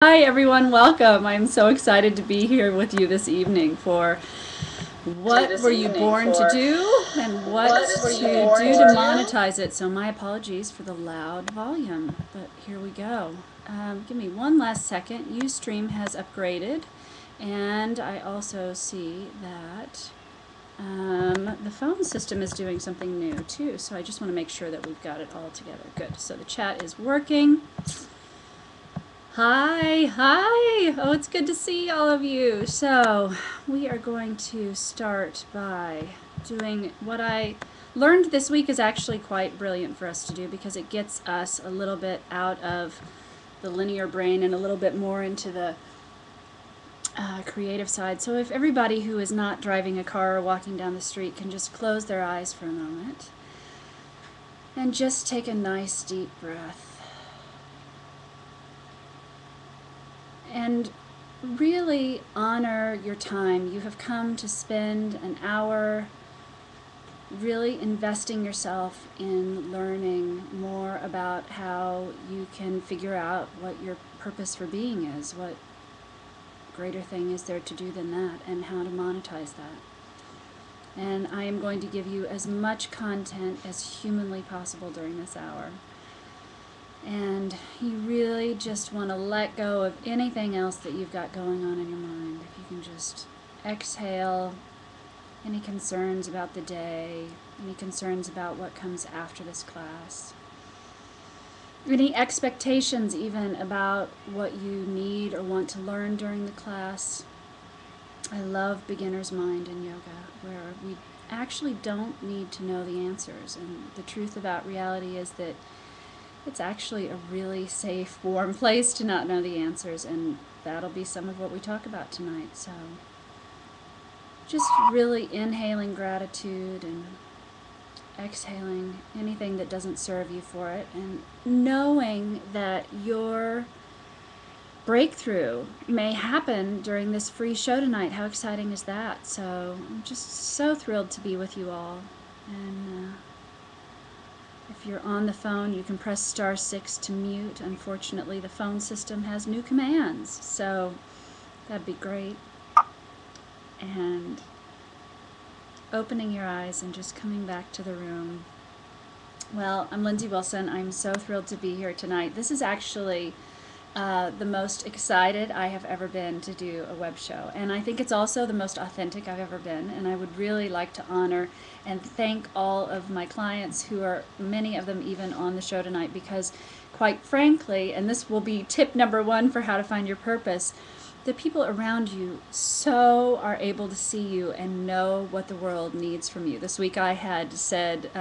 Hi everyone, welcome. I'm so excited to be here with you this evening for what were you born to do and what to do to monetize it. So my apologies for the loud volume, but here we go. Give me one last second. Ustream has upgraded, and I also see that the phone system is doing something new too, so I just want to make sure that we've got it all together. Good. So the chat is working. Hi. Oh, it's good to see all of you. So, we are going to start by doing what I learned this week is actually quite brilliant for us to do because it gets us a little bit out of the linear brain and a little bit more into the creative side. So, if everybody who is not driving a car or walking down the street can just close their eyes for a moment and just take a nice deep breath. And really honor your time. You have come to spend an hour really investing yourself in learning more about how you can figure out what your purpose for being is, what greater thing is there to do than that, and how to monetize that. And I am going to give you as much content as humanly possible during this hour. And you really just want to let go of anything else that you've got going on in your mind. If you can just exhale any concerns about the day, any concerns about what comes after this class, any expectations even about what you need or want to learn during the class. I love beginner's mind in yoga, where we actually don't need to know the answers. And the truth about reality is that it's actually a really safe, warm place to not know the answers, and that'll be some of what we talk about tonight. So just really inhaling gratitude and exhaling anything that doesn't serve you for it, and knowing that your breakthrough may happen during this free show tonight. How exciting is that? So I'm just so thrilled to be with you all. And if you're on the phone, you can press *6 to mute. Unfortunately, the phone system has new commands, so that'd be great. And opening your eyes and just coming back to the room. Well, I'm Lindsay Wilson. I'm so thrilled to be here tonight. This is actually the most excited I have ever been to do a web show. And I think it's also the most authentic I've ever been. And I would really like to honor and thank all of my clients who are, many of them even on the show tonight, because quite frankly, and this will be tip number 1 for how to find your purpose, the people around you so are able to see you and know what the world needs from you. This week I had said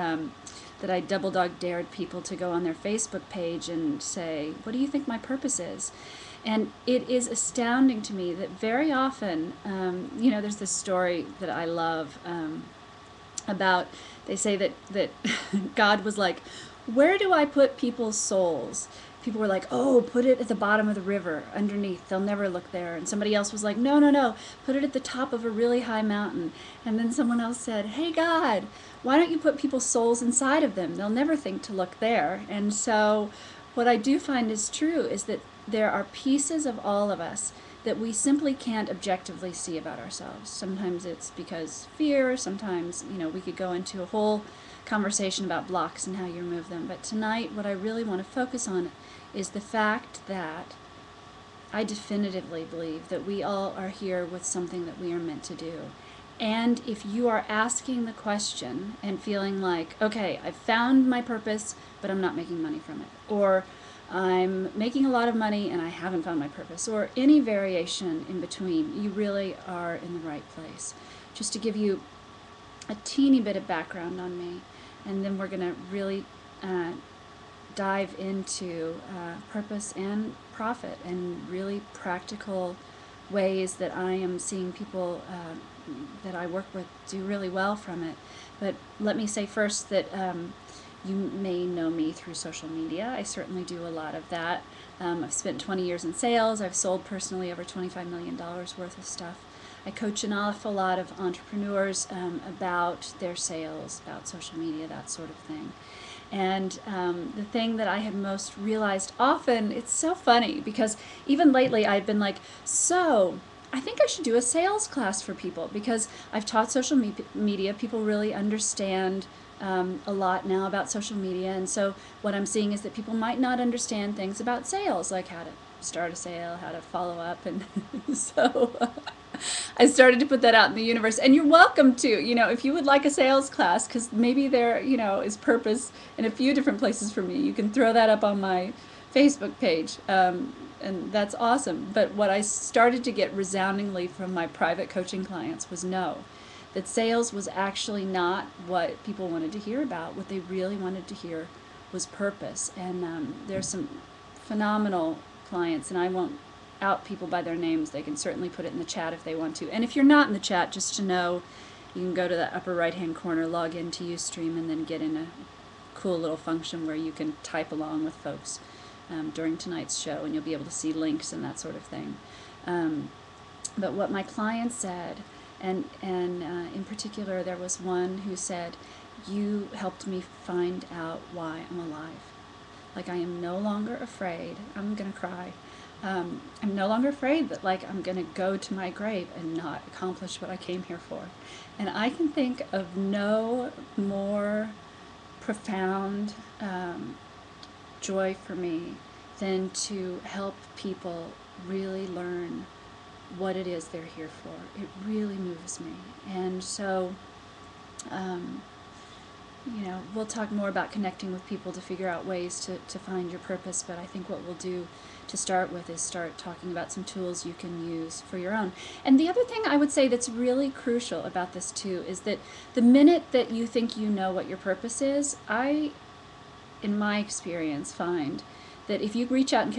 that I double dog dared people to go on their Facebook page and say, what do you think my purpose is? And it is astounding to me that very often, there's this story that I love about, they say that God was like, where do I put people's souls? People were like, oh, put it at the bottom of the river, underneath. They'll never look there. And somebody else was like, no, put it at the top of a really high mountain. And then someone else said, hey, God, why don't you put people's souls inside of them? They'll never think to look there. And so what I do find is true is that there are pieces of all of us that we simply can't objectively see about ourselves. Sometimes it's because fear, sometimes, we could go into a whole conversation about blocks and how you remove them. But tonight, what I really want to focus on is the fact that I definitively believe that we all are here with something that we are meant to do. And if you are asking the question and feeling like, okay, I've found my purpose, but I'm not making money from it, or I'm making a lot of money and I haven't found my purpose, or any variation in between, you really are in the right place. Just to give you a teeny bit of background on me, and then we're going to really dive into purpose and profit and really practical ways that I am seeing people that I work with do really well from it. But let me say first that you may know me through social media. I certainly do a lot of that. I've spent 20 years in sales. I've sold personally over $25 million worth of stuff. I coach an awful lot of entrepreneurs about their sales, about social media, that sort of thing. And the thing that I had most realized often, it's so funny because even lately I've been like, so I think I should do a sales class for people because I've taught social media. People really understand a lot now about social media. And so what I'm seeing is that people might not understand things about sales, like how to start a sale, how to follow up. And so I started to put that out in the universe. And you're welcome to, if you would like a sales class, because maybe there, is purpose in a few different places for me, you can throw that up on my Facebook page. And that's awesome. But what I started to get resoundingly from my private coaching clients was no, that sales was actually not what people wanted to hear about. What they really wanted to hear was purpose. And there's some phenomenal clients, and I won't out people by their names. They can certainly put it in the chat if they want to. And if you're not in the chat, just to know, you can go to the upper right-hand corner, log into Ustream, and then get in a cool little function where you can type along with folks during tonight's show, and you'll be able to see links and that sort of thing. But what my clients said, and in particular, there was one who said, "You helped me find out why I'm alive. Like, I am no longer afraid." I'm gonna cry. I'm no longer afraid that, like, I'm gonna go to my grave and not accomplish what I came here for. And I can think of no more profound joy for me than to help people really learn what it is they're here for. It really moves me. And so, we'll talk more about connecting with people to figure out ways to find your purpose, but I think what we'll do to start with is start talking about some tools you can use for your own. And the other thing I would say that's really crucial about this too is that the minute that you think you know what your purpose is, I, in my experience, find that if you reach out and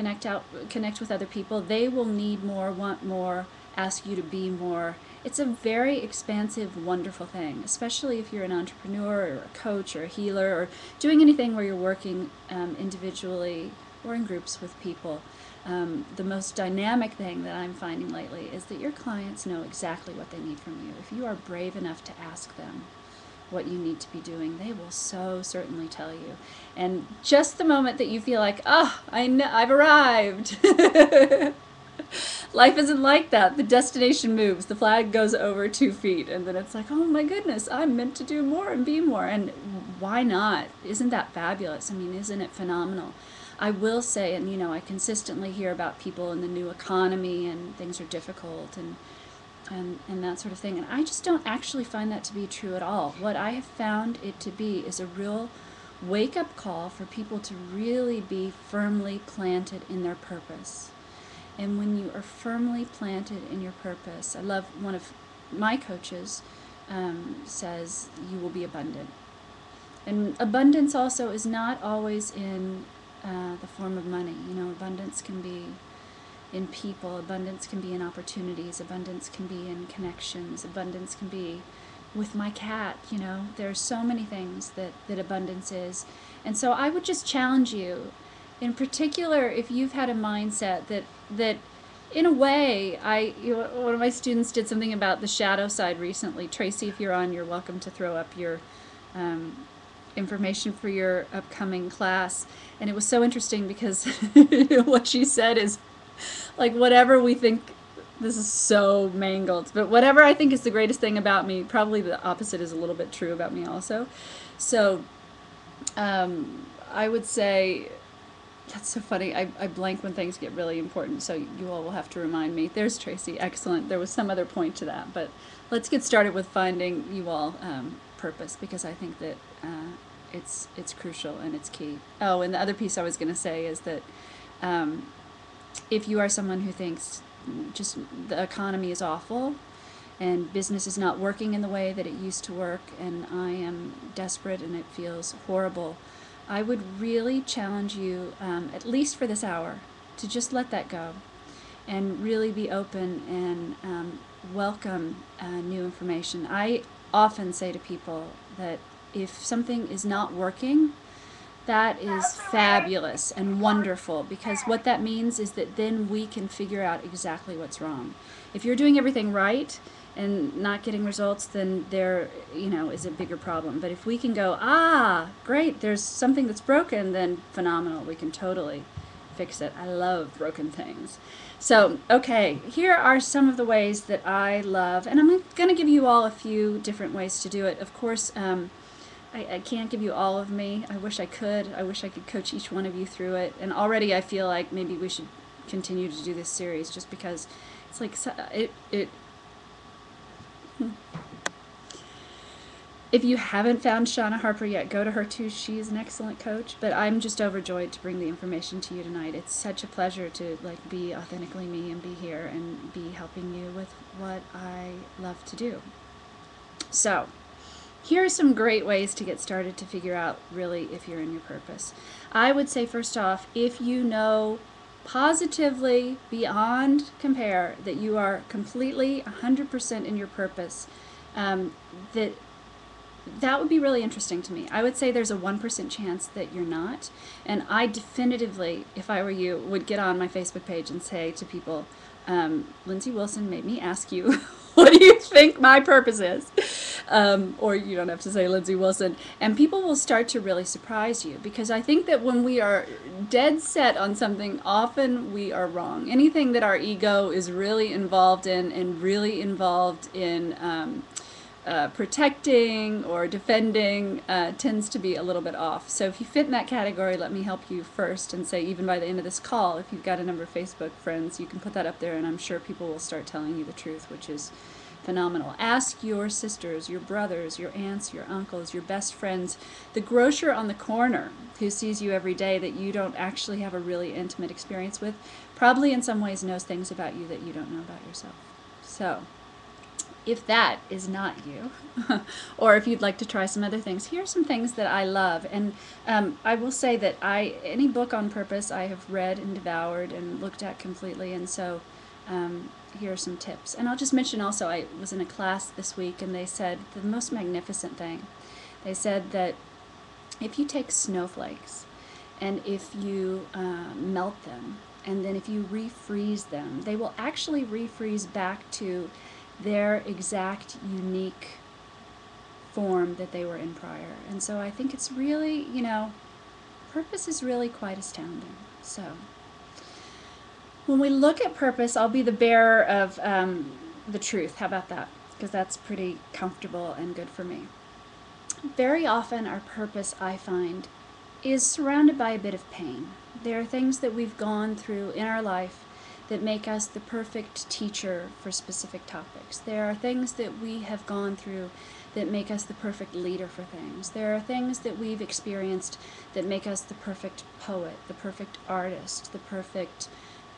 connect with other people, they will need more, want more, ask you to be more. It's a very expansive, wonderful thing, especially if you're an entrepreneur or a coach or a healer or doing anything where you're working individually or in groups with people. The most dynamic thing that I'm finding lately is that your clients know exactly what they need from you. If you are brave enough to ask them what you need to be doing, they will so certainly tell you. And just the moment that you feel like, oh, I know, I've arrived. Life isn't like that. The destination moves, the flag goes over 2 feet, and then it's like, oh my goodness, I'm meant to do more and be more. And why not? Isn't that fabulous? I mean, isn't it phenomenal? I will say, and I consistently hear about people in the new economy and things are difficult and that sort of thing. And I just don't actually find that to be true at all. What I have found it to be is a real wake-up call for people to really be firmly planted in their purpose. And when you are firmly planted in your purpose, I love one of my coaches says, you will be abundant. And abundance also is not always in the form of money. Abundance can be in people, abundance can be in opportunities, abundance can be in connections, abundance can be with my cat. There's so many things that abundance is. And so I would just challenge you, in particular, if you've had a mindset that in a way, one of my students did something about the shadow side recently. Tracy, if you're on, you're welcome to throw up your information for your upcoming class. And it was so interesting because what she said is, like, whatever we think, this is so mangled, but whatever I think is the greatest thing about me, probably the opposite is a little bit true about me also. So I would say, that's so funny, I blank when things get really important, so you all will have to remind me. There's Tracy, excellent. There was some other point to that, but let's get started with finding you all purpose, because I think that it's crucial and it's key. Oh, and the other piece I was going to say is that if you are someone who thinks just the economy is awful and business is not working in the way that it used to work and I am desperate and it feels horrible, I would really challenge you, at least for this hour, to just let that go and really be open and welcome new information. I often say to people that if something is not working, That is fabulous and wonderful, because what that means is that then we can figure out exactly what's wrong. If you're doing everything right and not getting results, then there, is a bigger problem. But if we can go, great, there's something that's broken, then phenomenal, we can totally fix it. I love broken things. So, okay, here are some of the ways that I love, and I'm going to give you all a few different ways to do it. Of course, I can't give you all of me. I wish I could. I wish I could coach each one of you through it. And already I feel like maybe we should continue to do this series, just because it's like if you haven't found Shauna Harper yet, go to her too. She's an excellent coach. But I'm just overjoyed to bring the information to you tonight. It's such a pleasure to be authentically me and be here and be helping you with what I love to do. So, here are some great ways to get started to figure out really if you're in your purpose. I would say, first off, if you know positively beyond compare that you are completely 100% in your purpose, that would be really interesting to me. I would say there's a 1% chance that you're not. And I definitively, if I were you, would get on my Facebook page and say to people, Lindsay Wilson made me ask you, what do you think my purpose is? Or you don't have to say Lindsay Wilson. And people will start to really surprise you, because I think that when we are dead set on something, often we are wrong. Anything that our ego is really involved in and really involved in protecting or defending tends to be a little bit off. So if you fit in that category, let me help you first and say, even by the end of this call, if you've got a number of Facebook friends, you can put that up there, and I'm sure people will start telling you the truth, which is phenomenal. Ask your sisters, your brothers, your aunts, your uncles, your best friends, the grocer on the corner who sees you every day that you don't actually have a really intimate experience with, probably in some ways knows things about you that you don't know about yourself. So if that is not you, or if you'd like to try some other things, here are some things that I love. And I will say that any book on purpose I have read and devoured and looked at completely, and so here are some tips. And I'll just mention also, I was in a class this week, and they said the most magnificent thing. They said that if you take snowflakes and if you melt them, and then if you refreeze them, they will actually refreeze back to their exact unique form that they were in prior. And so I think it's really, purpose is really quite astounding. So when we look at purpose, I'll be the bearer of the truth. How about that? Because that's pretty comfortable and good for me. Very often our purpose, I find, is surrounded by a bit of pain. There are things that we've gone through in our life that make us the perfect teacher for specific topics. There are things that we have gone through that make us the perfect leader for things. There are things that we've experienced that make us the perfect poet, the perfect artist, the perfect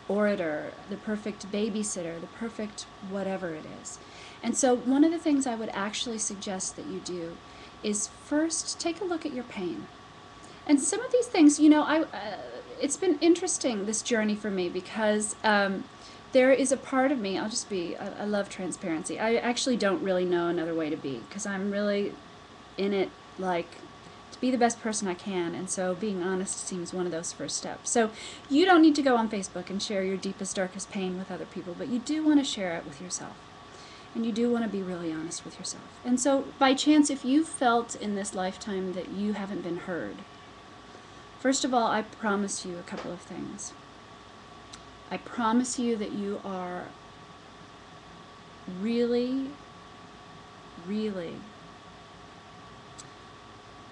orator, the perfect babysitter, the perfect whatever it is. And so one of the things I would actually suggest that you do is first take a look at your pain. And some of these things, it's been interesting, this journey for me, because there is a part of me, I love transparency. I actually don't really know another way to be, because I'm really in it, to be the best person I can, and so being honest seems one of those first steps. So you don't need to go on Facebook and share your deepest, darkest pain with other people, but you do want to share it with yourself. And you do want to be really honest with yourself. And so by chance, if you felt in this lifetime that you haven't been heard, first of all, I promise you a couple of things. I promise you that you are really, really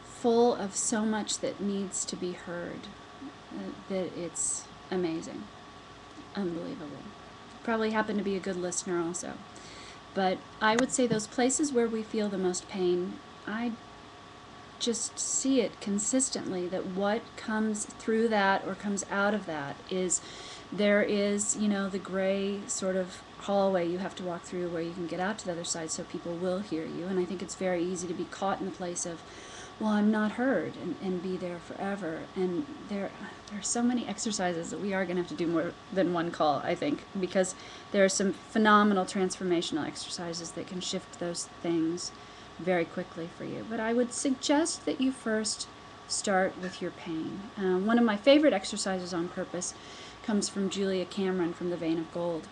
full of so much that needs to be heard, that it's amazing, unbelievable. Probably happen to be a good listener also. But I would say those places where we feel the most pain, I just see it consistently, that what comes through that or comes out of that is there is, the gray sort of hallway you have to walk through where you can get out to the other side so people will hear you. And I think it's very easy to be caught in the place of, well, I'm not heard, and be there forever. And there are so many exercises that we are going to have to do more than one call, I think, because there are some phenomenal transformational exercises that can shift those things very quickly for you. But I would suggest that you first start with your pain. One of my favorite exercises on purpose comes from Julia Cameron from The Vein of Gold.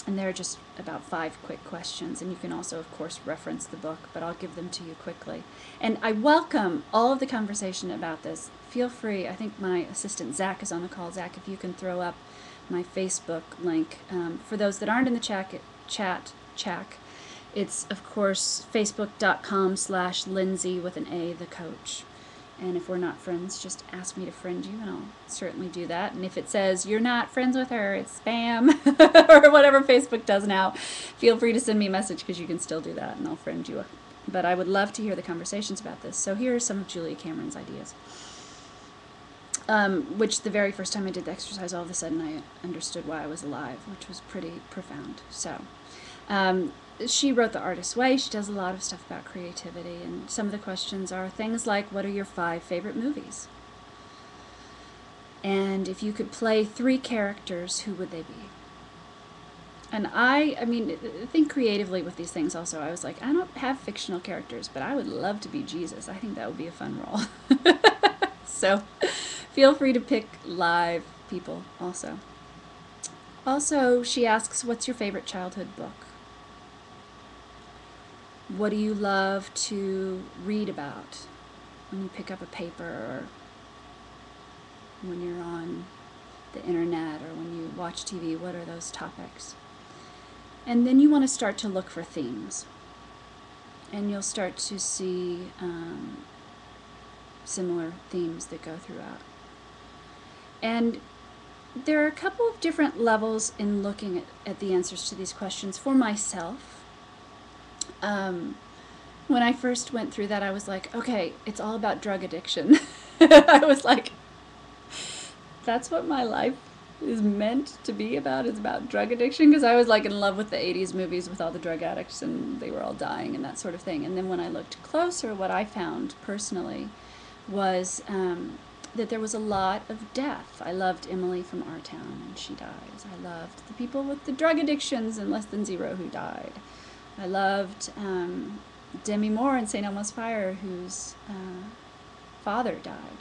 And they're just about 5 quick questions. And you can also, of course, reference the book, but I'll give them to you quickly. And I welcome all of the conversation about this. Feel free. I think my assistant, Zach, is on the call. Zach, if you can throw up my Facebook link. For those that aren't in the chat, it's, of course, facebook.com/Lindsay with an A, the coach. And if we're not friends, just ask me to friend you, and I'll certainly do that. And if it says you're not friends with her, it's spam, or whatever Facebook does now, feel free to send me a message, because you can still do that, and I'll friend you. But I would love to hear the conversations about this. So here are some of Julia Cameron's ideas, which the very first time I did the exercise, all of a sudden I understood why I was alive, which was pretty profound. So she wrote The Artist's Way. She does a lot of stuff about creativity, and some of the questions are things like, what are your 5 favorite movies? And if you could play 3 characters, who would they be? And I mean, think creatively with these things also. I was like, I don't have fictional characters, but I would love to be Jesus. I think that would be a fun role. So feel free to pick live people also. Also, she asks, what's your favorite childhood book? What do you love to read about when you pick up a paper, or when you're on the internet, or when you watch TV? What are those topics? And then you want to start to look for themes. And you'll start to see similar themes that go throughout. And there are a couple of different levels in looking at the answers to these questions. For myself, when I first went through that, I was like, okay, it's all about drug addiction. I was like, that's what my life is meant to be about, is about drug addiction, because I was like in love with the 80s movies with all the drug addicts, and they were all dying and that sort of thing. And then when I looked closer, what I found personally was that there was a lot of death. I loved Emily from Our Town, and she dies. I loved the people with the drug addictions in Less Than Zero who died. I loved Demi Moore in St. Elmo's Fire, whose father died.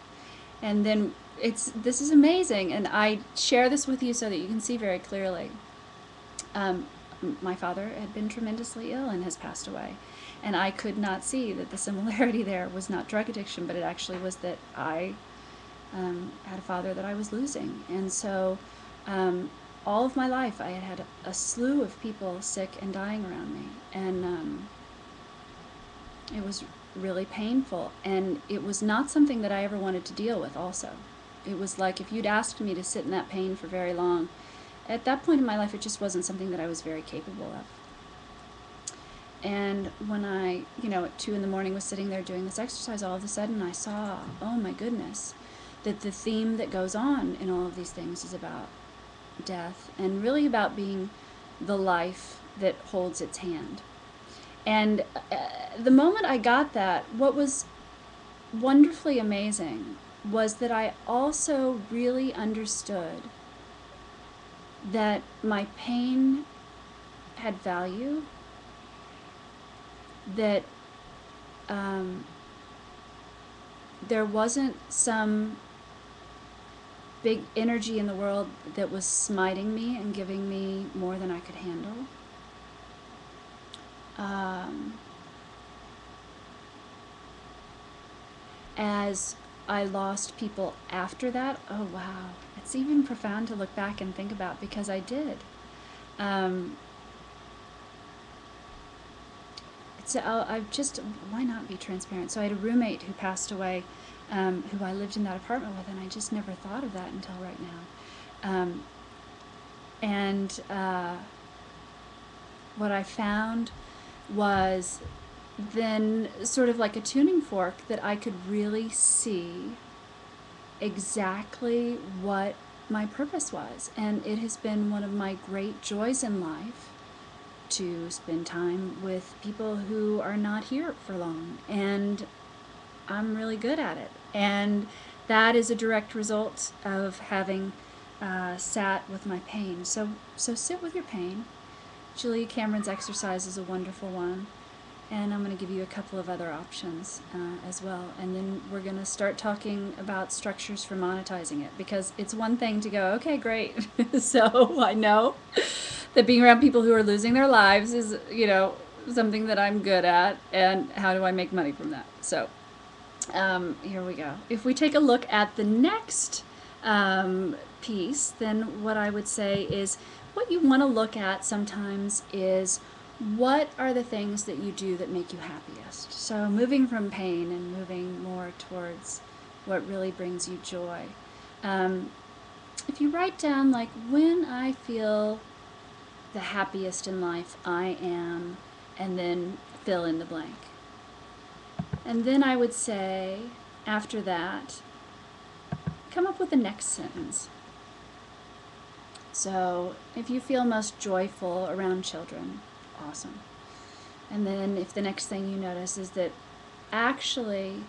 And then this is amazing, and I share this with you so that you can see very clearly. My father had been tremendously ill and has passed away, and I could not see that the similarity there was not drug addiction, but it actually was that I had a father that I was losing. And so all of my life I had a slew of people sick and dying around me, and it was really painful, and it was not something that I ever wanted to deal with also. It was like, if you'd asked me to sit in that pain for very long, at that point in my life, it just wasn't something that I was very capable of. And when I, at 2 in the morning was sitting there doing this exercise, all of a sudden I saw, oh my goodness, that the theme that goes on in all of these things is about death, and really about being the life that holds its hand. And the moment I got that, what was wonderfully amazing was that I also really understood that my pain had value, that there wasn't some big energy in the world that was smiting me and giving me more than I could handle. As I lost people after that, oh wow, it's even profound to look back and think about, because I did. Why not be transparent? So I had a roommate who passed away, who I lived in that apartment with, and I just never thought of that until right now. What I found was then sort of like a tuning fork, that I could really see exactly what my purpose was. And it has been one of my great joys in life to spend time with people who are not here for long. And I'm really good at it. And that is a direct result of having sat with my pain. So sit with your pain. Julia Cameron's exercise is a wonderful one. And I'm going to give you a couple of other options as well. And then we're going to start talking about structures for monetizing it, because it's one thing to go, okay, great. So I know that being around people who are losing their lives is, something that I'm good at. And how do I make money from that? So here we go. If we take a look at the next piece, then what I would say is what you want to look at sometimes is what are the things that you do that make you happiest. So moving from pain and moving more towards what really brings you joy. If you write down, like, when I feel the happiest in life, I am, and then fill in the blank. And then I would say, after that, come up with the next sentence. So if you feel most joyful around children, awesome. And then if the next thing you notice is that actually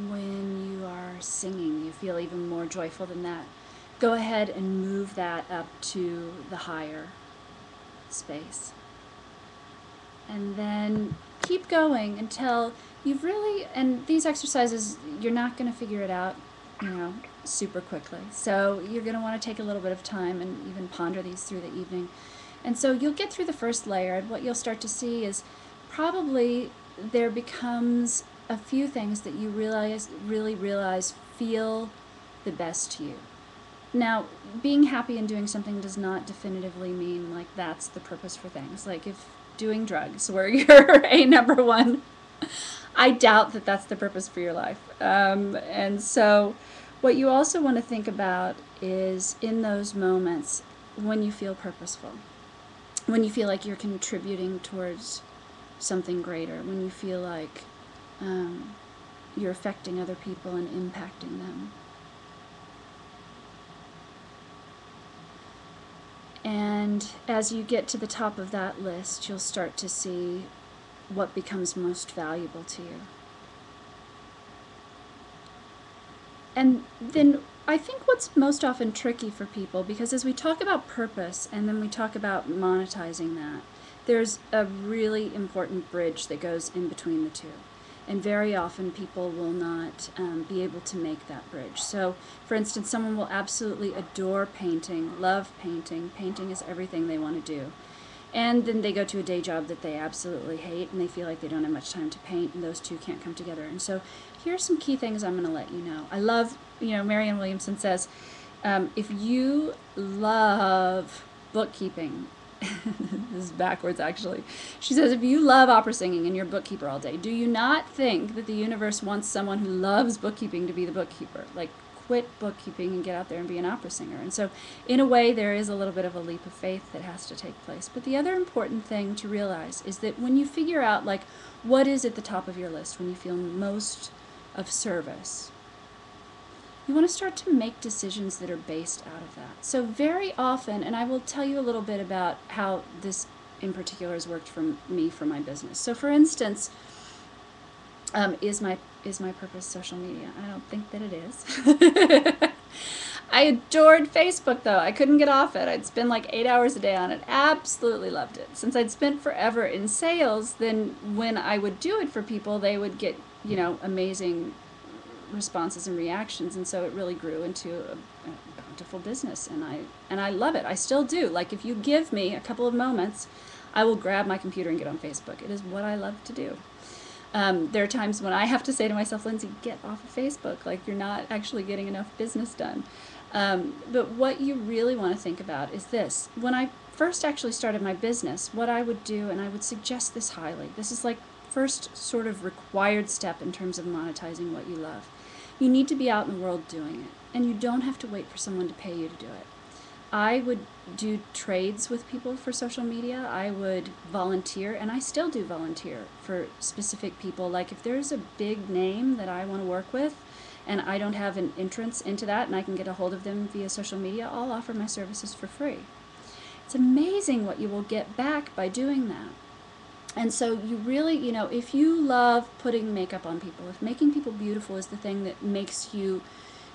when you are singing, you feel even more joyful than that, go ahead and move that up to the higher space. And then keep going until you've really, and these exercises, you're not going to figure it out, super quickly. So you're going to want to take a little bit of time and even ponder these through the evening. And so you'll get through the first layer, and what you'll start to see is probably there becomes a few things that you really realize feel the best to you. Now, being happy and doing something does not definitively mean like that's the purpose for things. Like if doing drugs were your number one, I doubt that that's the purpose for your life. And so what you also want to think about is in those moments when you feel purposeful, when you feel like you're contributing towards something greater, when you feel like you're affecting other people and impacting them. And as you get to the top of that list, you'll start to see what becomes most valuable to you. And then I think what's most often tricky for people, because as we talk about purpose and then we talk about monetizing that, there's a really important bridge that goes in between the two. And very often people will not be able to make that bridge. So, for instance, someone will absolutely adore painting, love painting. Painting is everything they want to do. And then they go to a day job that they absolutely hate, and they feel like they don't have much time to paint, and those two can't come together. And so here's some key things I'm going to let you know. I love, Marianne Williamson says, if you love bookkeeping, this is backwards actually. She says, if you love opera singing and you're a bookkeeper all day, do you not think that the universe wants someone who loves bookkeeping to be the bookkeeper? Like, quit bookkeeping and get out there and be an opera singer. And so in a way there is a little bit of a leap of faith that has to take place. But the other important thing to realize is that when you figure out like what is at the top of your list, when you feel most of service, you want to start to make decisions that are based out of that. So very often, and I will tell you a little bit about how this in particular has worked for me for my business. So for instance, is my purpose social media? I don't think that it is. I adored Facebook though. I couldn't get off it. I'd spend like 8 hours a day on it. Absolutely loved it. Since I'd spent forever in sales, then when I would do it for people, they would get, amazing responses and reactions, and so it really grew into a bountiful business, and I love it. I still do. Like, if you give me a couple of moments, I will grab my computer and get on Facebook. It is what I love to do. There are times when I have to say to myself, Lindsay, get off of Facebook. Like, you're not actually getting enough business done. But what you really want to think about is this. When I first actually started my business, what I would do, and I would suggest this highly, this is like first sort of required step in terms of monetizing what you love. You need to be out in the world doing it, and you don't have to wait for someone to pay you to do it. I would do trades with people for social media. I would volunteer, and I still do volunteer for specific people. Like if there's a big name that I want to work with, and I don't have an entrance into that, and I can get a hold of them via social media, I'll offer my services for free. It's amazing what you will get back by doing that. And so you really, if you love putting makeup on people, if making people beautiful is the thing that makes you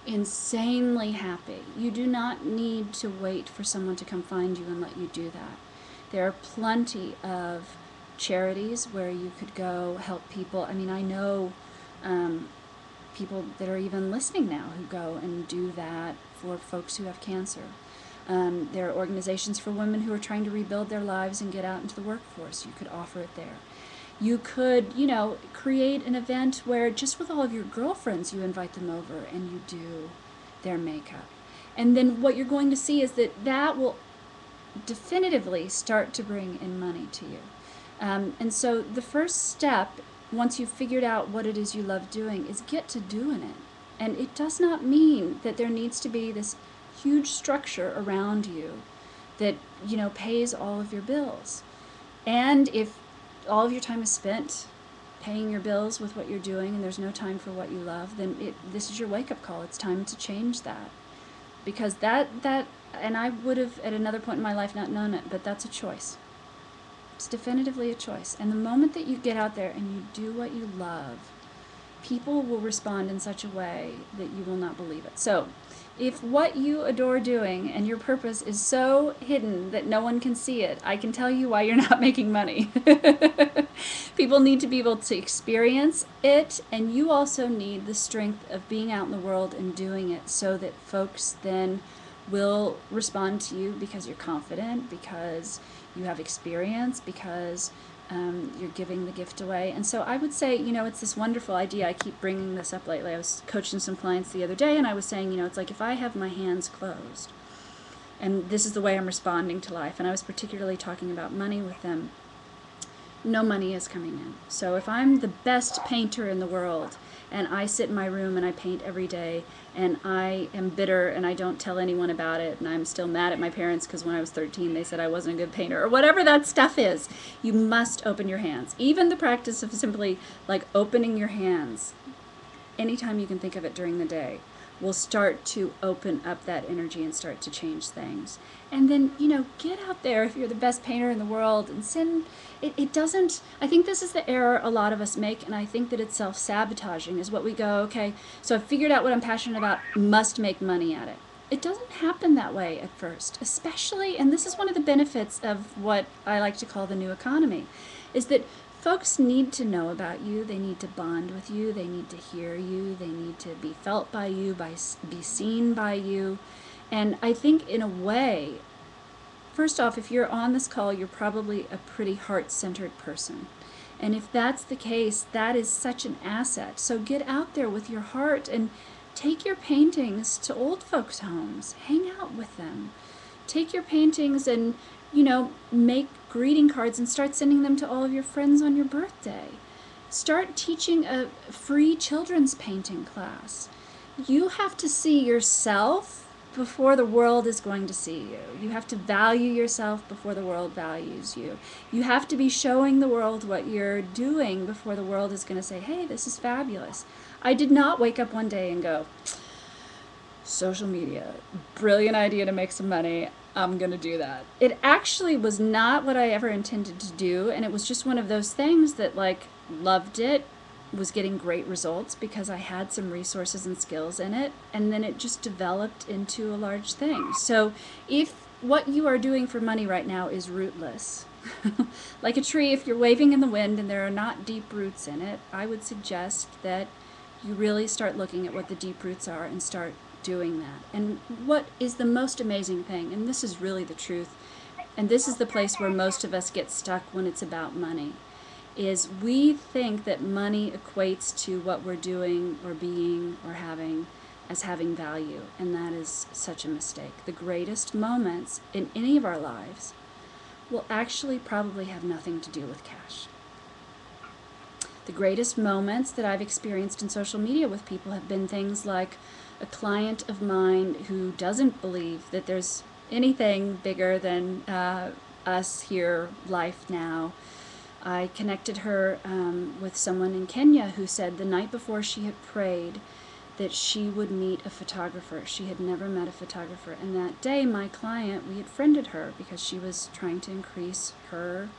insanely happy, you do not need to wait for someone to come find you and let you do that. There are plenty of charities where you could go help people. I mean, I know people that are even listening now who go and do that for folks who have cancer. There are organizations for women who are trying to rebuild their lives and get out into the workforce. You could offer it there. You could, create an event where just with all of your girlfriends, you invite them over and you do their makeup. And then what you're going to see is that will definitively start to bring in money to you. And so the first step, once you've figured out what it is you love doing, is get to doing it. And it does not mean that there needs to be this huge structure around you that, pays all of your bills. And if all of your time is spent paying your bills with what you're doing and there's no time for what you love, then this is your wake-up call. It's time to change that. Because that and I would have at another point in my life not known it, but that's a choice. It's definitively a choice. And the moment that you get out there and you do what you love, people will respond in such a way that you will not believe it. So if what you adore doing and your purpose is so hidden that no one can see it, I can tell you why you're not making money. People need to be able to experience it, and you also need the strength of being out in the world and doing it so that folks then will respond to you because you're confident, because you have experience, because you're giving the gift away. And so I would say, it's this wonderful idea. I keep bringing this up lately. I was coaching some clients the other day, and I was saying, it's like if I have my hands closed, and this is the way I'm responding to life, and I was particularly talking about money with them, no money is coming in. So if I'm the best painter in the world, and I sit in my room and I paint every day, and I am bitter and I don't tell anyone about it, and I'm still mad at my parents because when I was 13 they said I wasn't a good painter, or whatever that stuff is, you must open your hands. Even the practice of simply like opening your hands anytime you can think of it during the day will start to open up that energy and start to change things. And then, get out there if you're the best painter in the world and send, it doesn't, I think this is the error a lot of us make, and I think that it's self-sabotaging, is what we go, okay, so I've figured out what I'm passionate about, must make money at it. It doesn't happen that way at first, especially, and this is one of the benefits of what I like to call the new economy, is that folks need to know about you, they need to bond with you, they need to hear you, they need to be felt by you, be seen by you. And I think in a way, first off, if you're on this call, you're probably a pretty heart-centered person. And if that's the case, that is such an asset. So get out there with your heart and take your paintings to old folks' homes. Hang out with them. Take your paintings and, make greeting cards and start sending them to all of your friends on your birthday. Start teaching a free children's painting class. You have to see yourself before the world is going to see you. You have to value yourself before the world values you. You have to be showing the world what you're doing before the world is going to say, hey, this is fabulous. I did not wake up one day and go, social media, brilliant idea to make some money, I'm going to do that. It actually was not what I ever intended to do, and it was just one of those things that, loved it, was getting great results because I had some resources and skills in it, and then it just developed into a large thing. So if what you are doing for money right now is rootless, like a tree, if you're waving in the wind and there are not deep roots in it, I would suggest that you really start looking at what the deep roots are and start doing that. And what is the most amazing thing, and this is really the truth, and this is the place where most of us get stuck when it's about money, is we think that money equates to what we're doing or being or having as having value, and that is such a mistake. The greatest moments in any of our lives will actually probably have nothing to do with cash. The greatest moments that I've experienced in social media with people have been things like a client of mine who doesn't believe that there's anything bigger than us here, life now. I connected her with someone in Kenya who said the night before she had prayed that she would meet a photographer. She had never met a photographer. And that day, my client, we had friended her because she was trying to increase her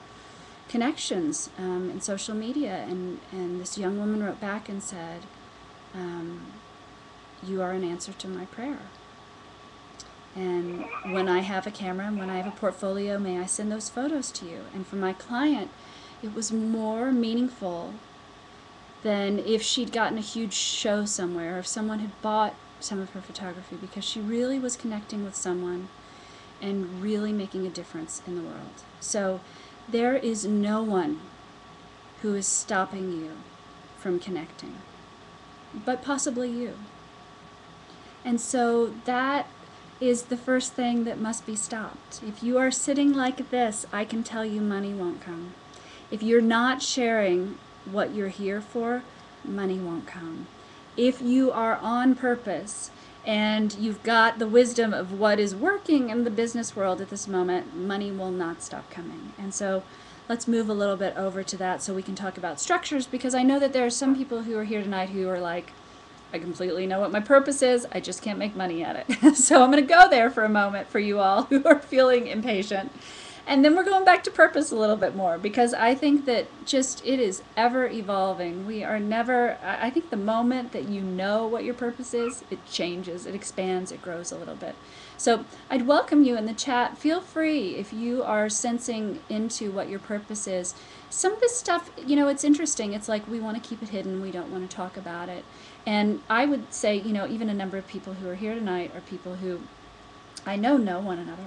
connections in social media. And this young woman wrote back and said, you are an answer to my prayer. And when I have a camera and when I have a portfolio, may I send those photos to you? And for my client, It was more meaningful than if she'd gotten a huge show somewhere, or if someone had bought some of her photography, because she really was connecting with someone and really making a difference in the world. So there is no one who is stopping you from connecting, but possibly you. And so that is the first thing that must be stopped. If you are sitting like this, I can tell you money won't come. If you're not sharing what you're here for, money won't come. If you are on purpose and you've got the wisdom of what is working in the business world at this moment, money will not stop coming. And so let's move a little bit over to that so we can talk about structures, because I know that there are some people who are here tonight who are like, I completely know what my purpose is, I just can't make money at it. So I'm going to go there for a moment for you all who are feeling impatient. And then we're going back to purpose a little bit more, because I think that just it is ever evolving. We are never, I think the moment that you know what your purpose is, it changes, it expands, it grows a little bit. So I'd welcome you in the chat. Feel free if you are sensing into what your purpose is. Some of this stuff, you know, it's interesting. It's like we want to keep it hidden. We don't want to talk about it. And I would say, you know, even a number of people who are here tonight are people who I know one another.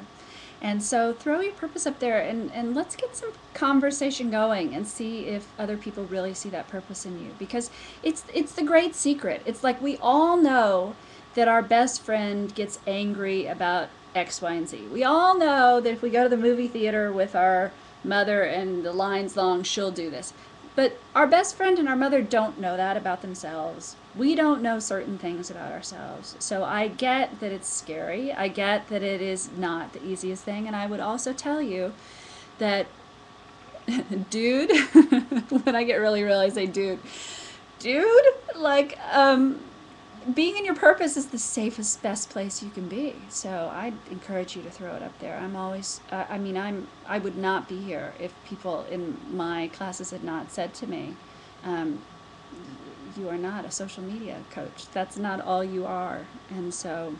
And so throw your purpose up there and let's get some conversation going and see if other people really see that purpose in you. Because it's the great secret. It's like we all know that our best friend gets angry about X, Y, and Z. We all know that if we go to the movie theater with our mother and the line's long, she'll do this. But our best friend and our mother don't know that about themselves. We don't know certain things about ourselves. So I get that it's scary. I get that it is not the easiest thing. And I would also tell you that, dude, when I get really real, I say dude, like, being in your purpose is the safest, best place you can be. So I'd encourage you to throw it up there. I'm always, I would not be here if people in my classes had not said to me, you are not a social media coach. That's not all you are. And so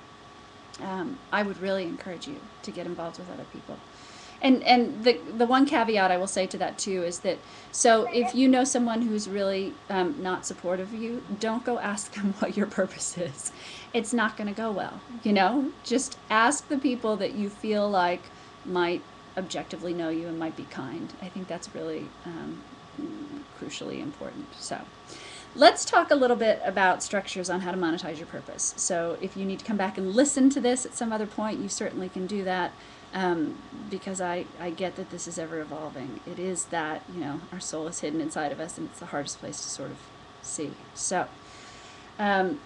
I would really encourage you to get involved with other people. And the one caveat I will say to that too is that, so if you know someone who's really not supportive of you, don't go ask them what your purpose is. It's not going to go well, you know? Just ask the people that you feel like might objectively know you and might be kind. I think that's really crucially important. So let's talk a little bit about structures on how to monetize your purpose. So if you need to come back and listen to this at some other point, you certainly can do that. Because I get that this is ever evolving. It is that, you know, our soul is hidden inside of us and it's the hardest place to sort of see. So I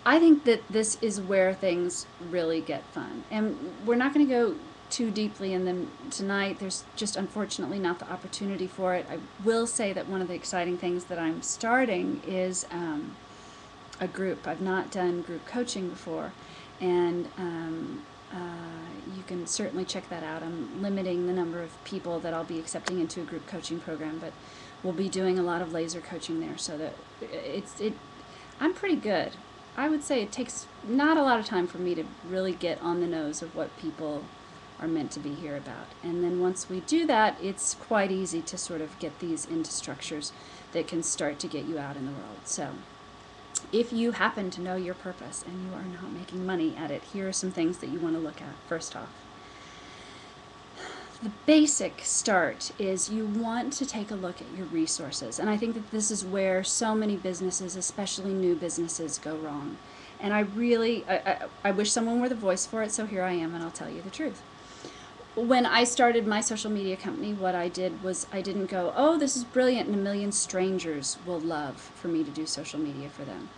think that this is where things really get fun. And we're not going to go too deeply in them tonight. There's just unfortunately not the opportunity for it. I will say that one of the exciting things that I'm starting is a group. I've not done group coaching before. And you can certainly check that out. I'm limiting the number of people that I'll be accepting into a group coaching program, but we'll be doing a lot of laser coaching there, so that I'm pretty good. I would say it takes not a lot of time for me to really get on the nose of what people are meant to be here about. And then once we do that, it's quite easy to sort of get these into structures that can start to get you out in the world. So if you happen to know your purpose and you are not making money at it, here are some things that you want to look at. First off, the basic start is you want to take a look at your resources. And I think that this is where so many businesses, especially new businesses, go wrong. And I wish someone were the voice for it, so here I am and I'll tell you the truth. When I started my social media company, what I did was I didn't go, oh, this is brilliant and a million strangers will love for me to do social media for them.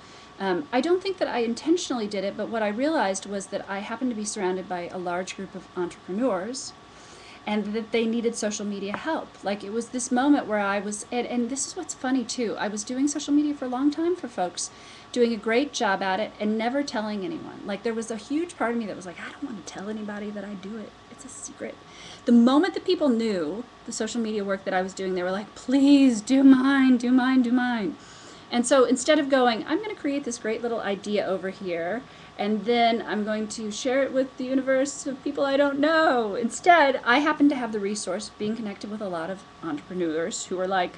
I don't think that I intentionally did it, but what I realized was that I happened to be surrounded by a large group of entrepreneurs and that they needed social media help. Like, it was this moment where I was, and this is what's funny too, I was doing social media for a long time for folks, doing a great job at it and never telling anyone. Like, there was a huge part of me that was like, I don't want to tell anybody that I do it. It's a secret. The moment that people knew the social media work that I was doing, they were like, please do mine, do mine, do mine. And so instead of going, I'm going to create this great little idea over here and then I'm going to share it with the universe of people I don't know. Instead, I happen to have the resource being connected with a lot of entrepreneurs who are like,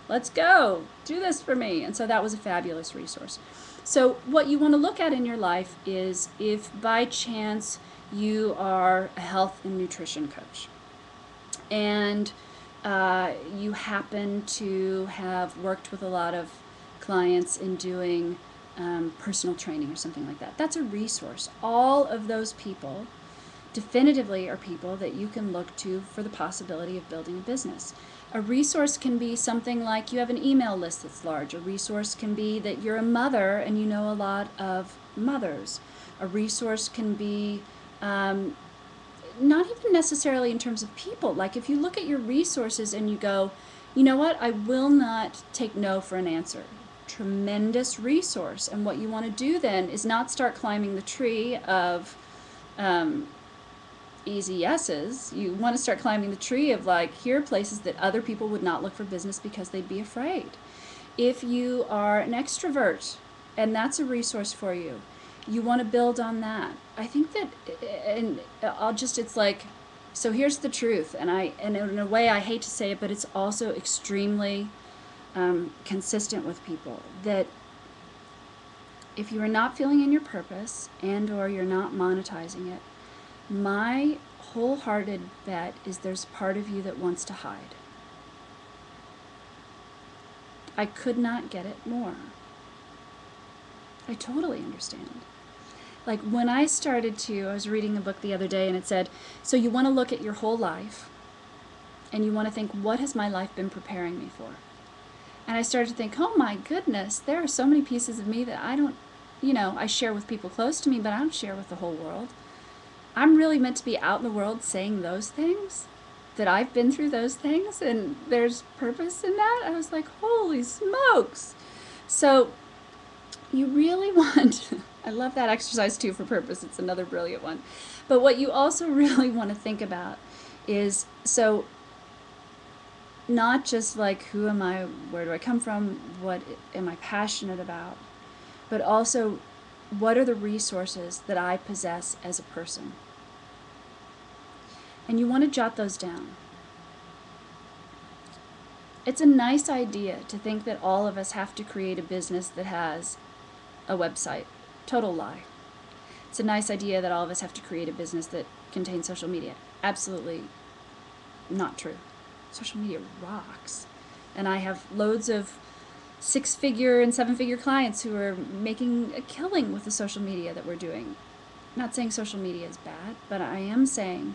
let's go, do this for me. And so that was a fabulous resource. So what you want to look at in your life is if by chance you are a health and nutrition coach and you happen to have worked with a lot of clients in doing personal training or something like that. That's a resource. All of those people definitively are people that you can look to for the possibility of building a business. A resource can be something like you have an email list that's large. A resource can be that you're a mother and you know a lot of mothers. A resource can be not even necessarily in terms of people. Like if you look at your resources and you go, you know what, I will not take no for an answer. Tremendous resource. And what you want to do then is not start climbing the tree of easy yeses. You want to start climbing the tree of like, here are places that other people would not look for business because they'd be afraid. If you are an extrovert and that's a resource for you, you want to build on that. I think that, and it's like, so here's the truth, and in a way I hate to say it, but it's also extremely consistent with people, that if you are not feeling in your purpose and or you're not monetizing it, my wholehearted bet is there's part of you that wants to hide. I could not get it more. I totally understand. Like when I was reading a book the other day and it said, so you want to look at your whole life and you want to think, what has my life been preparing me for? And I started to think, oh my goodness, there are so many pieces of me that I don't, I share with people close to me, but I don't share with the whole world. I'm really meant to be out in the world saying those things, that I've been through those things, and there's purpose in that. I was like, holy smokes. So you really want, I love that exercise too for purpose. It's another brilliant one. But what you also really want to think about is, so not just like, who am I, where do I come from, what am I passionate about, but also what are the resources that I possess as a person. And you want to jot those down. It's a nice idea to think that all of us have to create a business that has a website. Total lie. It's a nice idea that all of us have to create a business that contains social media. Absolutely not true. Social media rocks. And I have loads of 6-figure and 7-figure clients who are making a killing with the social media that we're doing. I'm not saying social media is bad, but I am saying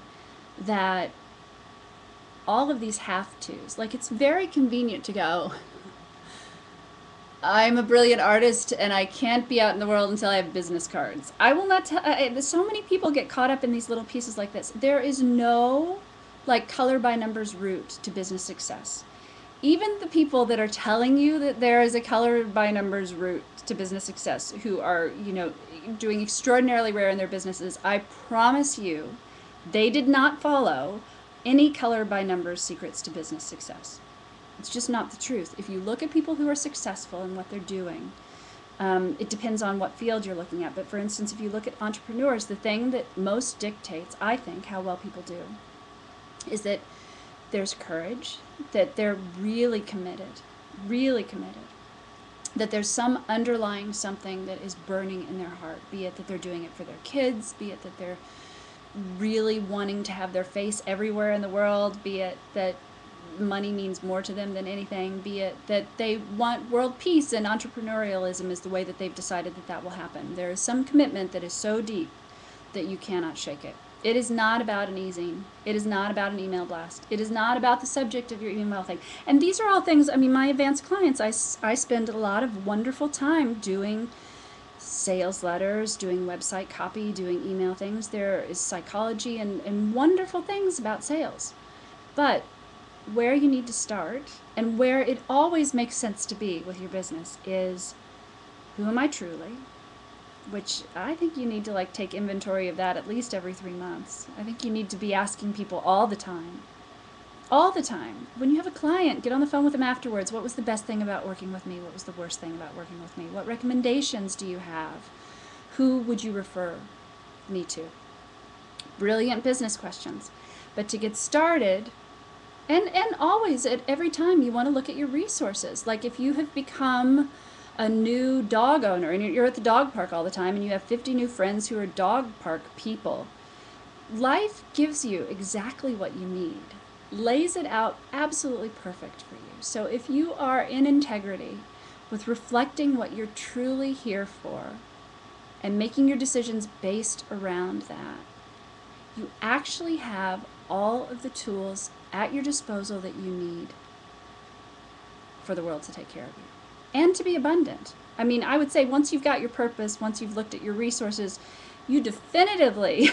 that all of these have-tos, like it's very convenient to go, I'm a brilliant artist and I can't be out in the world until I have business cards. I will not tell, so many people get caught up in these little pieces like this. There is no like color by numbers route to business success. Even the people that are telling you that there is a color by numbers route to business success, who are, doing extraordinarily rare in their businesses, I promise you, they did not follow any color by numbers secrets to business success. It's just not the truth. If you look at people who are successful in what they're doing, it depends on what field you're looking at. But for instance, if you look at entrepreneurs, the thing that most dictates, I think, how well people do is that there's courage, that they're really committed, that there's some underlying something that is burning in their heart, be it that they're doing it for their kids, be it that they're really wanting to have their face everywhere in the world, be it that money means more to them than anything, be it that they want world peace and entrepreneurialism is the way that they've decided that that will happen. There is some commitment that is so deep that you cannot shake it. It is not about an e-zine. It is not about an email blast. It is not about the subject of your email thing. And these are all things, my advanced clients, I spend a lot of wonderful time doing sales letters, doing website copy, doing email things. There is psychology and wonderful things about sales. But where you need to start and where it always makes sense to be with your business is, who am I truly? Which I think you need to take inventory of that at least every 3 months. I think you need to be asking people all the time. All the time. When you have a client, get on the phone with them afterwards. What was the best thing about working with me? What was the worst thing about working with me? What recommendations do you have? Who would you refer me to? Brilliant business questions. But to get started, and always at every time you want to look at your resources. Like if you have become a new dog owner and you're at the dog park all the time and you have 50 new friends who are dog park people, life gives you exactly what you need, lays it out absolutely perfect for you. So if you are in integrity with reflecting what you're truly here for and making your decisions based around that, you actually have all of the tools at your disposal that you need for the world to take care of you and to be abundant. I mean, I would say once you've got your purpose, once you've looked at your resources, you definitively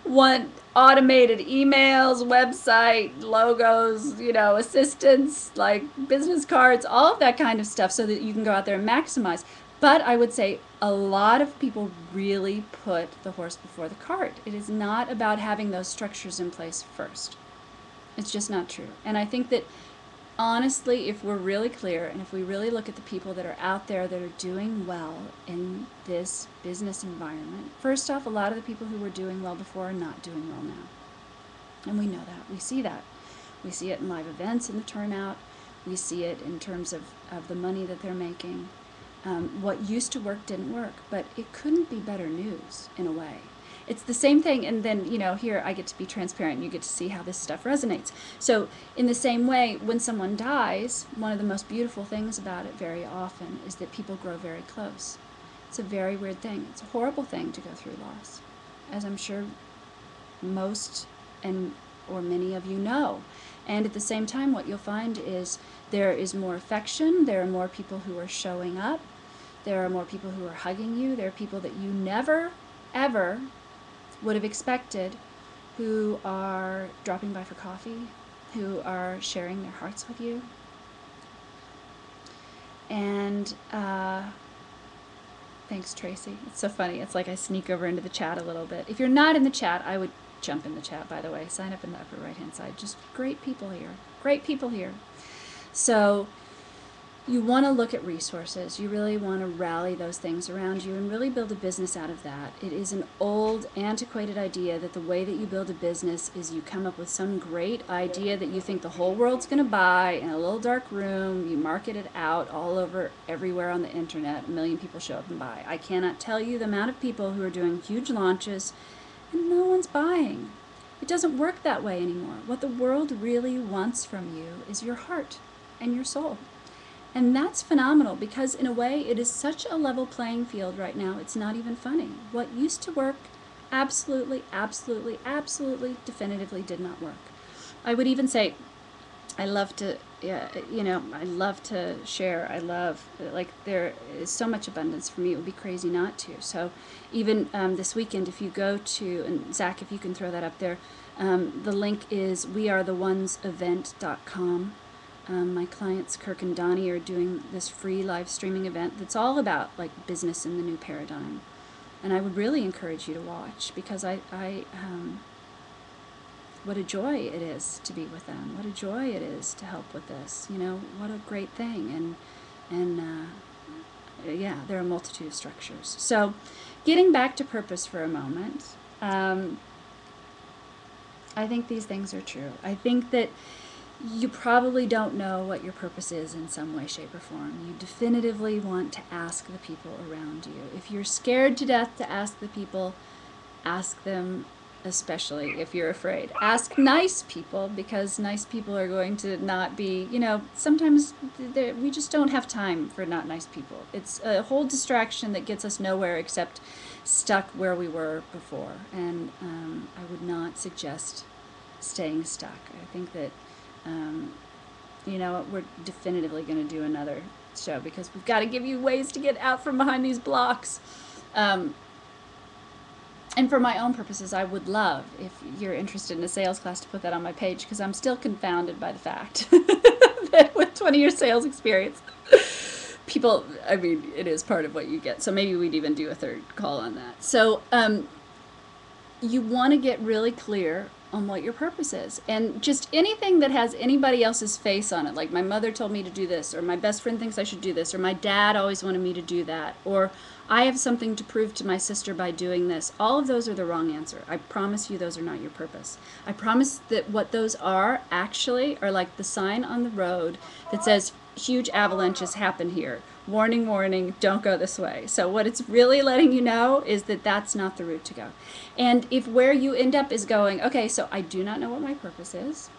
want automated emails, website, logos, assistants, like business cards, all of that kind of stuff so that you can go out there and maximize. But I would say a lot of people really put the horse before the cart. It is not about having those structures in place first. It's just not true. And I think that honestly, if we're really clear and if we really look at the people that are out there that are doing well in this business environment, first off, a lot of the people who were doing well before are not doing well now. And we know that. We see that. We see it in live events and the turnout. We see it in terms of the money that they're making. What used to work didn't work, but it couldn't be better news in a way. It's the same thing, and then, here I get to be transparent and you get to see how this stuff resonates. So in the same way, when someone dies, one of the most beautiful things about it very often is that people grow very close. It's a very weird thing. It's a horrible thing to go through loss, as I'm sure most or many of you know. And at the same time, what you'll find is there is more affection, there are more people who are showing up, there are more people who are hugging you, there are people that you never, ever would have expected who are dropping by for coffee, who are sharing their hearts with you. And thanks, Tracy. It's so funny. It's like I sneak over into the chat a little bit. If you're not in the chat, I would jump in the chat, by the way. Sign up in the upper right-hand side. Just great people here. Great people here. So you want to look at resources. You really want to rally those things around you and really build a business out of that. It is an old, antiquated idea that the way that you build a business is you come up with some great idea that you think the whole world's going to buy in a little dark room. You market it out all over, everywhere on the internet. 1 million people show up and buy. I cannot tell you the amount of people who are doing huge launches and no one's buying. It doesn't work that way anymore. What the world really wants from you is your heart and your soul. And that's phenomenal because in a way it is such a level playing field right now, it's not even funny. What used to work absolutely, absolutely, absolutely, definitively did not work. I would even say I love to, I love to share. I love, there is so much abundance for me. It would be crazy not to. So even this weekend, if you go to, and Zach, if you can throw that up there, the link is wearetheonesevent.com. My clients, Kirk and Donnie, are doing this free live streaming event that's all about like business in the new paradigm. And I would really encourage you to watch because what a joy it is to be with them. What a joy it is to help with this. What a great thing. And yeah, there are a multitude of structures. So getting back to purpose for a moment, I think these things are true. I think that you probably don't know what your purpose is in some way, shape, or form. You definitively want to ask the people around you. If you're scared to death to ask the people, ask them, especially if you're afraid. Ask nice people, because nice people are going to not be, sometimes we just don't have time for not nice people. It's a whole distraction that gets us nowhere except stuck where we were before. And I would not suggest staying stuck. I think that we're definitively going to do another show because we've got to give you ways to get out from behind these blocks. And for my own purposes, I would love, if you're interested in a sales class, to put that on my page because I'm still confounded by the fact that with 20 years sales experience, people, it is part of what you get. So maybe we'd even do a third call on that. So, you want to get really clear on what your purpose is. And just anything that has anybody else's face on it, like my mother told me to do this, or my best friend thinks I should do this, or my dad always wanted me to do that, or I have something to prove to my sister by doing this. All of those are the wrong answer. I promise you those are not your purpose. I promise that what those are actually are like the sign on the road that says huge avalanches happen here. Warning, warning, don't go this way. So what it's really letting you know is that that's not the route to go. And if where you end up is going, okay, so I do not know what my purpose is,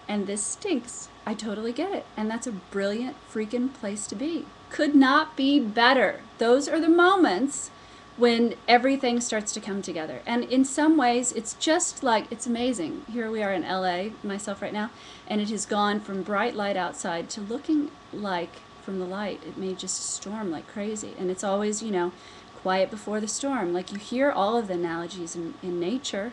and this stinks, I totally get it. And that's a brilliant freaking place to be. Could not be better. Those are the moments when everything starts to come together. And in some ways, it's just like, it's amazing. Here we are in LA, myself right now, and it has gone from bright light outside to looking like from the light it may just storm like crazy. And it's always, you know, quiet before the storm. Like you hear all of the analogies in nature.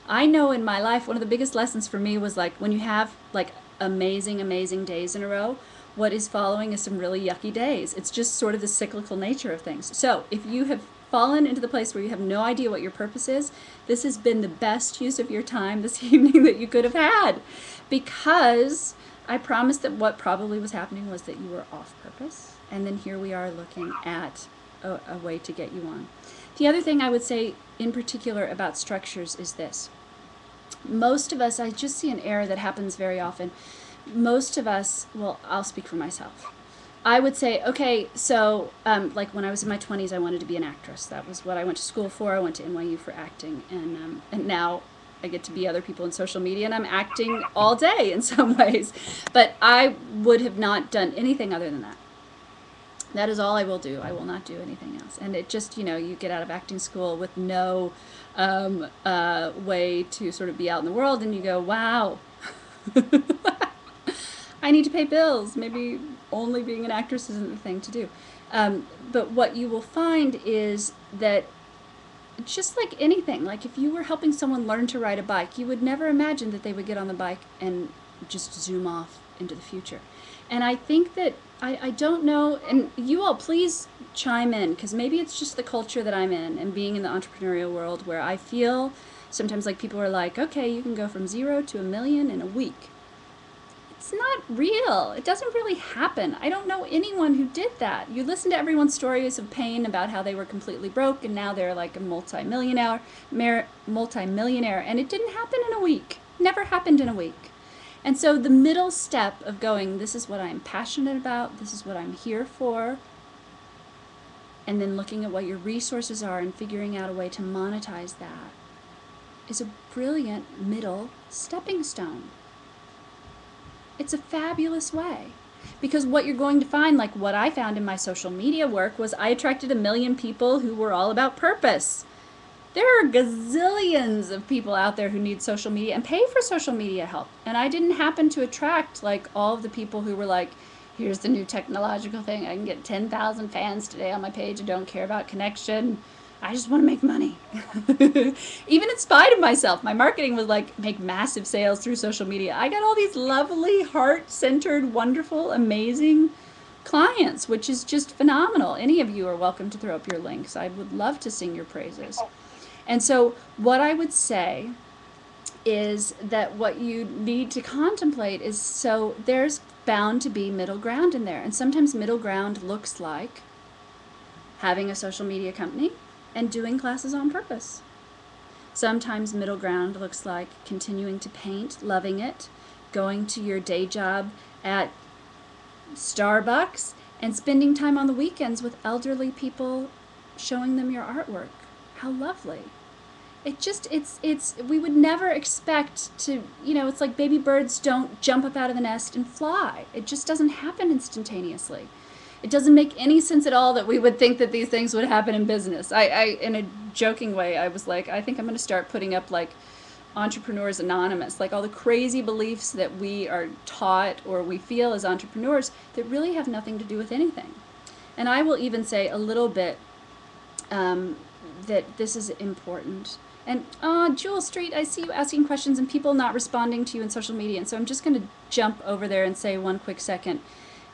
I know in my life, one of the biggest lessons for me was like when you have like amazing days in a row, what is following is some really yucky days. It's just sort of the cyclical nature of things. So if you have fallen into the place where you have no idea what your purpose is, this has been the best use of your time this evening that you could have had, because I promise that what probably was happening was that you were off purpose, and then here we are looking at a way to get you on. The other thing I would say in particular about structures is this. Most of us, I just see an error that happens very often. Most of us, well, I'll speak for myself. I would say, okay, so like when I was in my 20s, I wanted to be an actress. That was what I went to school for. I went to NYU for acting, and now I get to be other people in social media, and I'm acting all day in some ways. But I would have not done anything other than that. That is all I will do. I will not do anything else. And it just, you know, you get out of acting school with no way to sort of be out in the world, and you go, wow, I need to pay bills. Maybe only being an actress isn't the thing to do. But what you will find is that just like anything, like if you were helping someone learn to ride a bike, you would never imagine that they would get on the bike and just zoom off into the future. And I think that I don't know, and you all please chime in, because maybe it's just the culture that I'm in and being in the entrepreneurial world where I feel sometimes like people are like, okay, you can go from 0 to 1 million in a week. It's not real. It doesn't really happen. I don't know anyone who did that. You listen to everyone's stories of pain about how they were completely broke and now they're like a multi-millionaire, and it didn't happen in a week. Never happened in a week. And so the middle step of going, this is what I'm passionate about, this is what I'm here for, and then looking at what your resources are and figuring out a way to monetize that is a brilliant middle stepping stone. It's a fabulous way. Because what you're going to find, like what I found in my social media work, was I attracted 1 million people who were all about purpose. There are gazillions of people out there who need social media and pay for social media help. And I didn't happen to attract like all of the people who were like, here's the new technological thing. I can get 10,000 fans today on my page and don't care about connection. I just want to make money. Even in spite of myself, my marketing was like, make massive sales through social media. I got all these lovely, heart-centered, wonderful, amazing clients, which is just phenomenal. Any of you are welcome to throw up your links. I would love to sing your praises. And so what I would say is that what you need to contemplate is, so there's bound to be middle ground in there. And sometimes middle ground looks like having a social media company and doing classes on purpose. Sometimes middle ground looks like continuing to paint, loving it, going to your day job at Starbucks, and spending time on the weekends with elderly people, showing them your artwork. How lovely. We would never expect to, you know, it's like baby birds don't jump up out of the nest and fly. It just doesn't happen instantaneously. It doesn't make any sense at all that we would think that these things would happen in business. I in a joking way, I was like, I think I'm going to start putting up like Entrepreneurs Anonymous, like all the crazy beliefs that we are taught or we feel as entrepreneurs that really have nothing to do with anything. And I will even say a little bit that this is important. And Jewel Street, I see you asking questions and people not responding to you in social media. And so I'm just going to jump over there and say one quick second.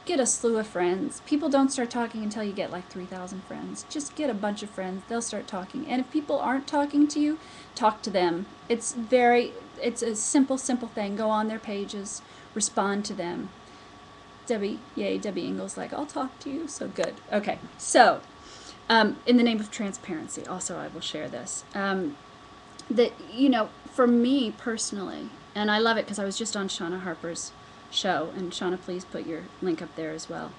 get a slew of friends. People don't start talking until you get like 3,000 friends. Just get a bunch of friends. They'll start talking. And if people aren't talking to you, talk to them. It's a simple thing. Go on their pages, respond to them. Debbie Ingles, like, I'll talk to you. So good. Okay. So, in the name of transparency, also I will share this. That, for me personally, and I love it because I was just on Shauna Harper's show, and Shauna, please put your link up there as well.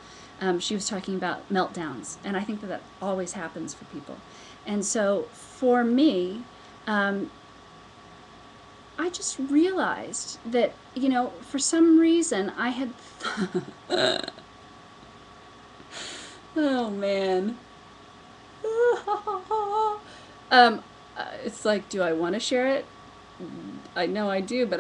She was talking about meltdowns, and I think that always happens for people. And so for me, I just realized that, for some reason I had oh man. It's like, do I want to share it? I know I do, but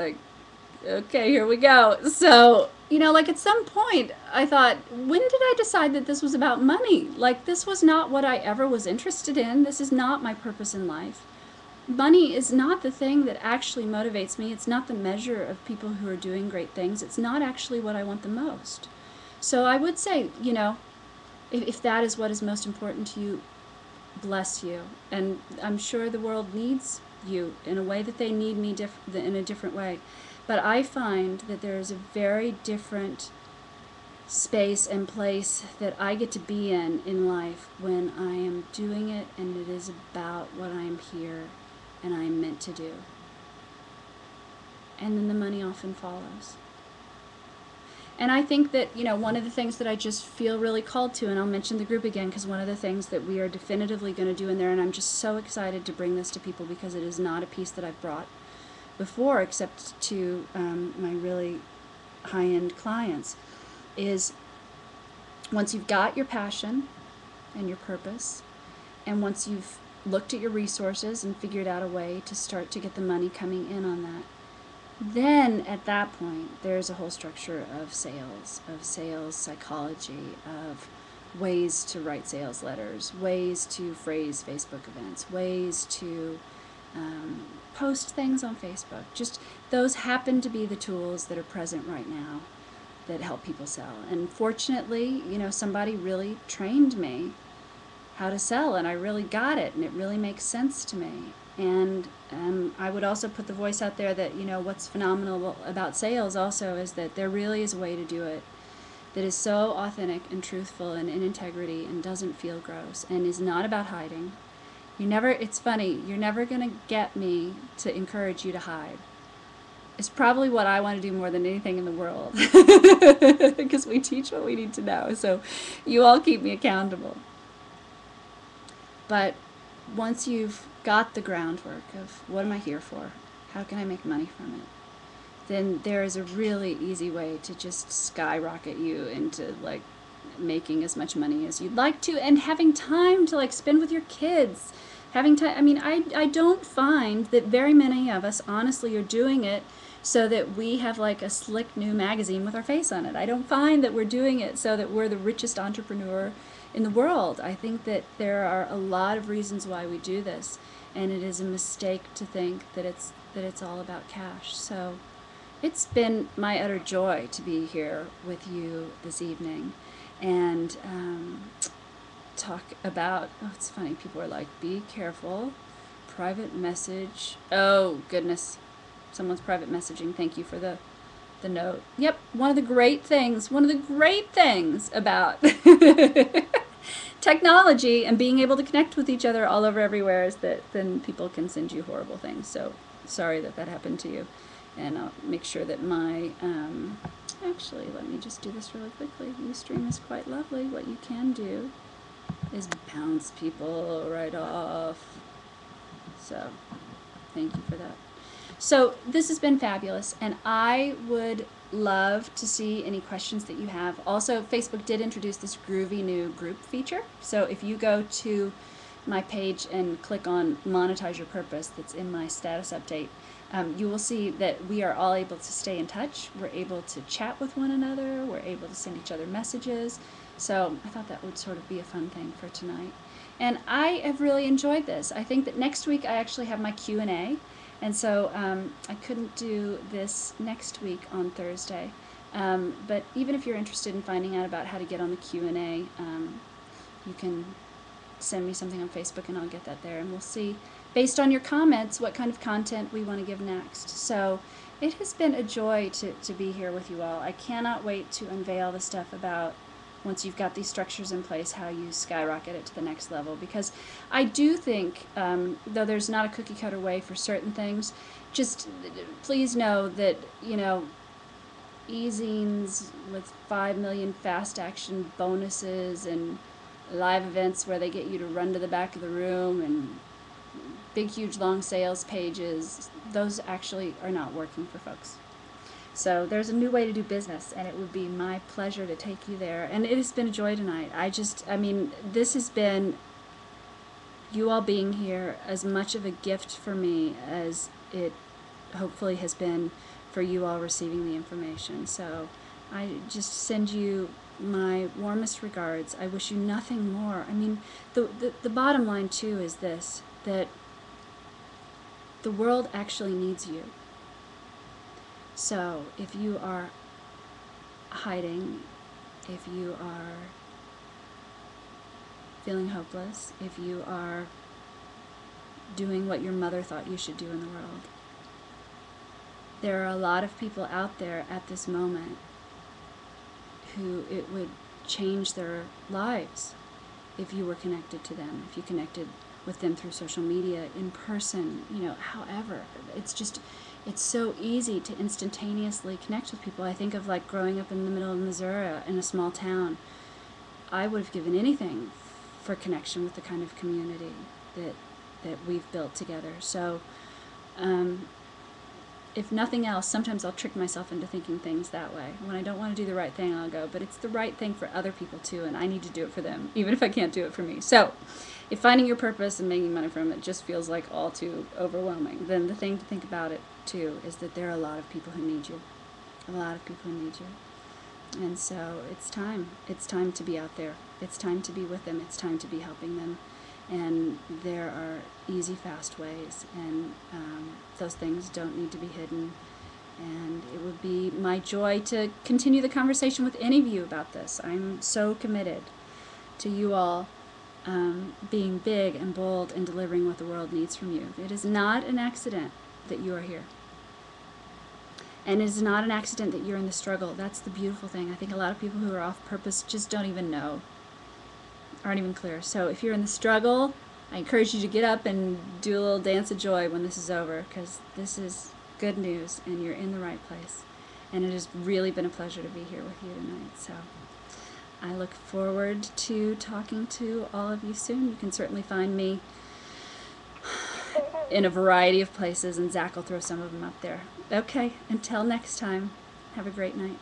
okay, here we go. So, like at some point I thought, when did I decide that this was about money? Like, this was not what I ever was interested in. This is not my purpose in life. Money is not the thing that actually motivates me. It's not the measure of people who are doing great things. It's not actually what I want the most. So I would say, if that is what is most important to you, bless you. And I'm sure the world needs you in a way that they need me in a different way. But I find that there is a very different space and place that I get to be in life when I am doing it and it is about what I am here and I am meant to do. And then the money often follows. And I think that, one of the things that I just feel really called to, and I'll mention the group again, because one of the things that we are definitively going to do in there, and I'm just so excited to bring this to people because it is not a piece that I've brought before except to my really high-end clients, is once you've got your passion and your purpose, and once you've looked at your resources and figured out a way to start to get the money coming in on that, then at that point there's a whole structure of sales psychology, of ways to write sales letters, ways to phrase Facebook events, ways to post things on Facebook. Just those happen to be the tools that are present right now that help people sell. And fortunately, somebody really trained me how to sell, and I really got it, and it really makes sense to me. And I would also put the voice out there that, what's phenomenal about sales also is that there really is a way to do it that is so authentic and truthful and in integrity and doesn't feel gross and is not about hiding. It's funny, you're never going to get me to encourage you to hide. It's probably what I want to do more than anything in the world because we teach what we need to know. So you all keep me accountable. But once you've got the groundwork of what am I here for, how can I make money from it, then there is a really easy way to just skyrocket you into like making as much money as you'd like to and having time to like spend with your kids. Having time, I mean, I don't find that very many of us honestly are doing it so that we have like a slick new magazine with our face on it. I don't find that we're doing it so that we're the richest entrepreneur in the world. I think that there are a lot of reasons why we do this, and it is a mistake to think that it's all about cash. So it's been my utter joy to be here with you this evening and talk about, it's funny, people are like, be careful, private message. Oh goodness, someone's private messaging. Thank you for the note. Yep, one of the great things about technology and being able to connect with each other all over everywhere is that then people can send you horrible things. So sorry that happened to you. And I'll make sure that my, actually, let me just do this really quickly. Ustream is quite lovely. What you can do is bounce people right off. So thank you for that. So this has been fabulous, and I would love to see any questions that you have. Also, Facebook did introduce this groovy new group feature. So if you go to my page and click on Monetize Your Purpose that's in my status update, you will see that we are all able to stay in touch. We're able to chat with one another. We're able to send each other messages. So I thought that would sort of be a fun thing for tonight. And I have really enjoyed this. I think that next week I actually have my Q&A. And so I couldn't do this next week on Thursday. But even if you're interested in finding out about how to get on the Q&A, you can send me something on Facebook and I'll get that there. And we'll see, based on your comments, what kind of content we want to give next. So it has been a joy to be here with you all. I cannot wait to unveil the stuff about, once you've got these structures in place, how you skyrocket it to the next level. Because I do think, though there's not a cookie cutter way for certain things, just please know that, you know, e-zines with 5 million fast action bonuses and live events where they get you to run to the back of the room and big, huge, long sales pages, those actually are not working for folks. So there's a new way to do business, and it would be my pleasure to take you there. And it has been a joy tonight. I mean, this has been, you all being here, as much of a gift for me as it hopefully has been for you all receiving the information. So I just send you my warmest regards. I wish you nothing more. I mean, the bottom line too is this, that the world actually needs you. So if you are hiding, if you are feeling hopeless, if you are doing what your mother thought you should do in the world, there are a lot of people out there at this moment who it would change their lives if you were connected to them, if you connected with them through social media, in person, you know, however. It's just, it's so easy to instantaneously connect with people. I think of like growing up in the middle of Missouri in a small town. I would have given anything for connection with the kind of community that we've built together. So, if nothing else, sometimes I'll trick myself into thinking things that way. When I don't want to do the right thing, I'll go, but it's the right thing for other people too, and I need to do it for them, even if I can't do it for me. So, if finding your purpose and making money from it just feels like all too overwhelming, then the thing to think about it too is that there are a lot of people who need you. A lot of people who need you. And so it's time. It's time to be out there. It's time to be with them. It's time to be helping them. And there are easy, fast ways, and those things don't need to be hidden. And it would be my joy to continue the conversation with any of you about this. I'm so committed to you all being big and bold and delivering what the world needs from you. It is not an accident that you are here. And it is not an accident that you're in the struggle. That's the beautiful thing. I think a lot of people who are off purpose just don't even know, aren't even clear. So if you're in the struggle, I encourage you to get up and do a little dance of joy when this is over, because this is good news and you're in the right place. And it has really been a pleasure to be here with you tonight. So I look forward to talking to all of you soon. You can certainly find me in a variety of places, and Zach will throw some of them up there. Okay, until next time, have a great night.